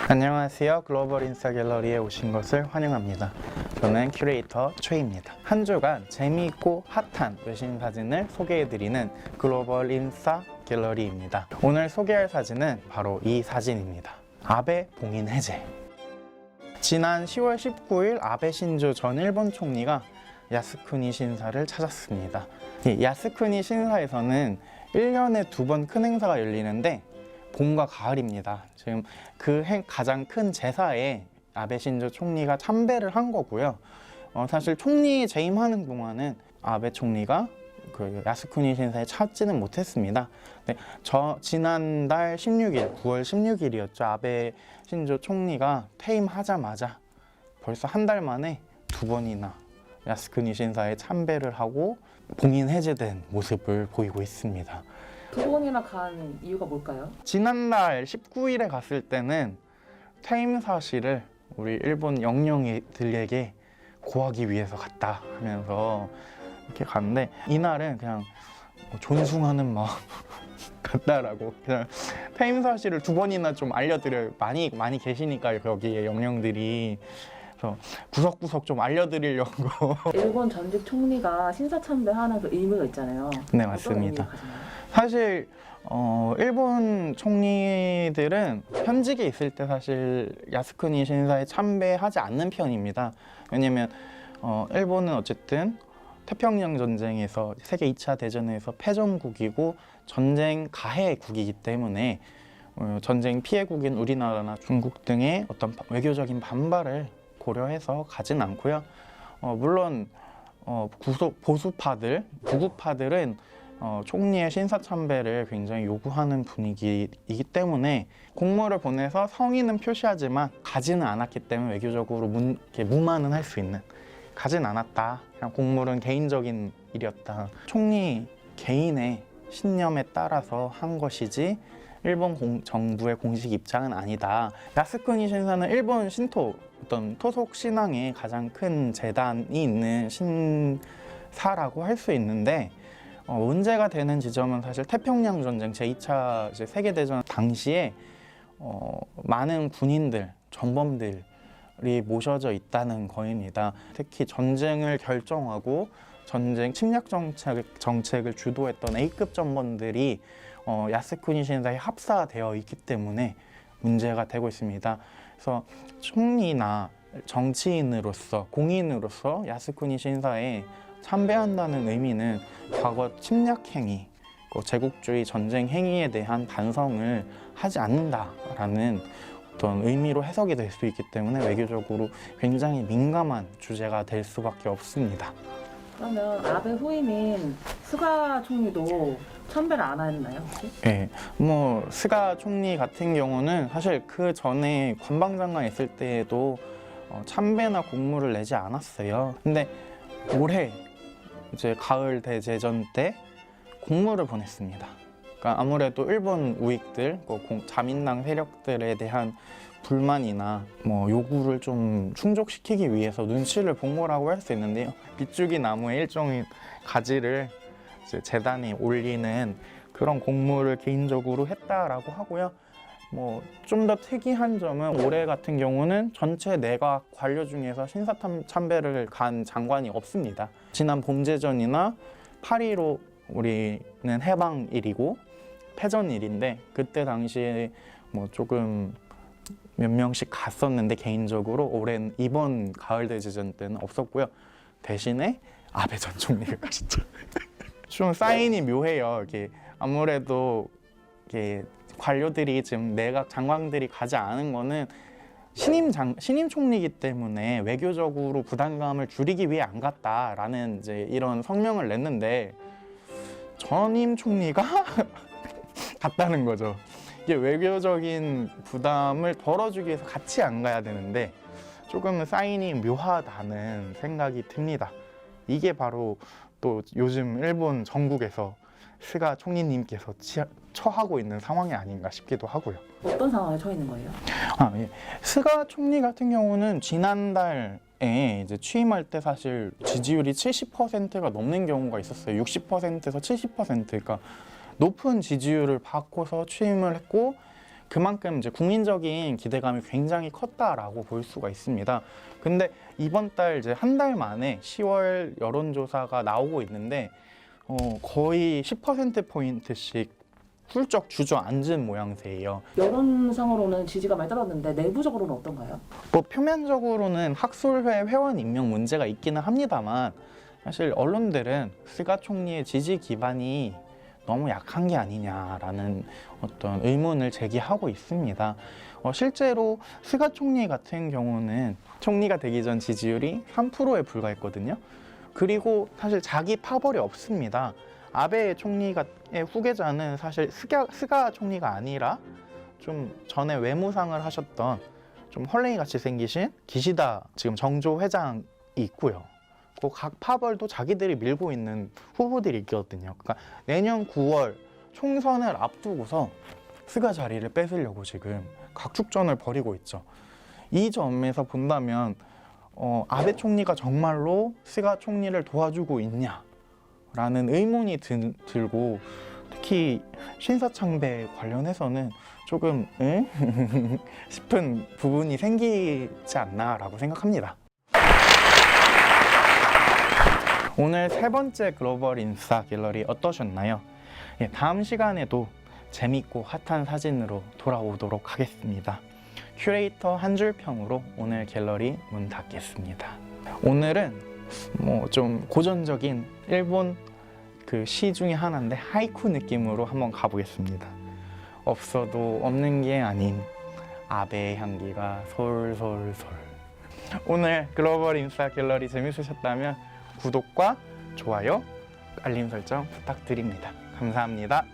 안녕하세요. 글로벌 인싸 갤러리에 오신 것을 환영합니다. 저는 큐레이터 최입니다. 한 주간 재미있고 핫한 외신 사진을 소개해드리는 글로벌 인싸 갤러리입니다. 오늘 소개할 사진은 바로 이 사진입니다. 아베 봉인 해제. 지난 10월 19일 아베 신조 전 일본 총리가 야스쿠니 신사를 찾았습니다. 이 야스쿠니 신사에서는 1년에 2번 큰 행사가 열리는데 봄과 가을입니다. 지금 가장 큰 제사에 아베 신조 총리가 참배를 한 거고요. 사실 총리 재임하는 동안은 아베 총리가 그 야스쿠니 신사에 찾지는 못했습니다. 네, 지난달 16일, 9월 16일이었죠. 아베 신조 총리가 퇴임하자마자 벌써 한 달 만에 2번이나 야스쿠니 신사에 참배를 하고 봉인 해제된 모습을 보이고 있습니다. 2번이나 간 이유가 뭘까요? 지난달 19일에 갔을 때는 퇴임 사실을 우리 일본 영령이들에게 고하기 위해서 갔다 하면서 이렇게 갔는데, 이날은 그냥 존숭하는 마음으로 갔다라고, 그냥 퇴임 사실을 2번이나 좀 알려드려요. 많이 계시니까 여기에 영령들이. 그래서 구석구석 좀 알려드리려고. 일본 전직 총리가 신사 참배하는 그 의미가 있잖아요. 네, 맞습니다. 사실 일본 총리들은 현직에 있을 때 사실 야스쿠니 신사에 참배하지 않는 편입니다. 왜냐면 일본은 어쨌든 태평양 전쟁에서 세계 2차 대전에서 패전국이고 전쟁 가해국이기 때문에 전쟁 피해국인 우리나라나 중국 등의 어떤 외교적인 반발을 고려해서 가진 않고요. 물론 보수파들, 구구파들은 총리의 신사 참배를 굉장히 요구하는 분위기이기 때문에 공모를 보내서 성의는 표시하지만 가지는 않았기 때문에 외교적으로 무마는 할 수 있는, 가진 않았다, 그냥 공모는 개인적인 일이었다, 총리 개인의 신념에 따라서 한 것이지 일본 정부의 공식 입장은 아니다. 야스쿠니 신사는 일본 신토, 어떤 토속 신앙의 가장 큰 재단이 있는 신사라고 할 수 있는데, 문제가 되는 지점은 사실 태평양 전쟁 제2차 세계대전 당시에 많은 군인들, 전범들이 모셔져 있다는 거입니다. 특히 전쟁을 결정하고 전쟁 침략 정책을 주도했던 A급 전범들이 야스쿠니 신사에 합사되어 있기 때문에 문제가 되고 있습니다. 그래서 총리나 정치인으로서, 공인으로서 야스쿠니 신사에 참배한다는 의미는 과거 침략 행위, 제국주의 전쟁 행위에 대한 반성을 하지 않는다라는 어떤 의미로 해석이 될 수 있기 때문에 외교적으로 굉장히 민감한 주제가 될 수밖에 없습니다. 그러면 아베 후임인 스가 총리도 참배를 안 했나요? 혹시? 네, 스가 총리 같은 경우는 사실 그 전에 관방장관 있을 때에도 참배나 공무를 내지 않았어요. 근데 올해 이제 가을 대제전 때 공무를 보냈습니다. 그러니까 아무래도 일본 우익들, 자민당 세력들에 대한 불만이나 요구를 좀 충족시키기 위해서 눈치를 본 거라고 할 수 있는데요. 빗줄기 나무의 일종의 가지를 이제 재단에 올리는 그런 공무를 개인적으로 했다라고 하고요. 좀 더 특이한 점은 올해 같은 경우는 전체 내각 관료 중에서 신사 참배를 간 장관이 없습니다. 지난 봄제전이나 8.15 우리는 해방일이고 패전일인데, 그때 당시에 조금 몇 명씩 갔었는데 개인적으로 올해는 이번 가을 대제전 때는 없었고요. 대신에 아베 전 총리가 가셨죠. 좀 사인이 묘해요. 이게 아무래도 이게 관료들이 지금 내각 장관들이 가지 않은 거는 신임 총리이기 때문에 외교적으로 부담감을 줄이기 위해 안 갔다라는 이제 이런 성명을 냈는데, 전임 총리가 갔다는 거죠. 이게 외교적인 부담을 덜어주기 위해서 같이 안 가야 되는데 조금 사인이 묘하다는 생각이 듭니다. 이게 바로 또 요즘 일본 전국에서 스가 총리님께서 처하고 있는 상황이 아닌가 싶기도 하고요. 어떤 상황에 처해 있는 거예요? 예. 스가 총리 같은 경우는 지난달에 이제 취임할 때 사실 지지율이 70%가 넘는 경우가 있었어요. 60%에서 70%. 그러니까 높은 지지율을 받고서 취임을 했고, 그만큼 이제 국민적인 기대감이 굉장히 컸다라고 볼 수가 있습니다. 근데 이번 달 이제 한 달 만에 10월 여론조사가 나오고 있는데 거의 10%포인트씩 훌쩍 주저앉은 모양새예요. 여론상으로는 지지가 많이 떨어졌는데 내부적으로는 어떤가요? 뭐 표면적으로는 학술회 회원 임명 문제가 있기는 합니다만 사실 언론들은 스가 총리의 지지 기반이 너무 약한 게 아니냐라는 어떤 의문을 제기하고 있습니다. 실제로 스가 총리 같은 경우는 총리가 되기 전 지지율이 3%에 불과했거든요. 그리고 사실 자기 파벌이 없습니다. 아베 총리의 후계자는 사실 스가 총리가 아니라 좀 전에 외무상을 하셨던 좀 헐레이 같이 생기신 기시다 지금 정조 회장이 있고요. 그 각 파벌도 자기들이 밀고 있는 후보들이 있거든요. 그러니까 내년 9월 총선을 앞두고서 스가 자리를 뺏으려고 지금 각축전을 벌이고 있죠. 이 점에서 본다면 아베 총리가 정말로 스가 총리를 도와주고 있냐라는 의문이 들고 특히 신사창배 관련해서는 조금 싶은 부분이 생기지 않나라고 생각합니다. 오늘 세 번째 글로벌 인싸 갤러리 어떠셨나요? 다음 시간에도 재밌고 핫한 사진으로 돌아오도록 하겠습니다. 큐레이터 한 줄 평으로 오늘 갤러리 문 닫겠습니다. 오늘은 뭐 좀 고전적인 일본 그 시 중에 하나인데 하이쿠 느낌으로 한번 가보겠습니다. 없어도 없는 게 아닌 아베의 향기가 솔솔솔. 오늘 글로벌 인싸 갤러리 재밌으셨다면 구독과 좋아요, 알림 설정 부탁드립니다. 감사합니다.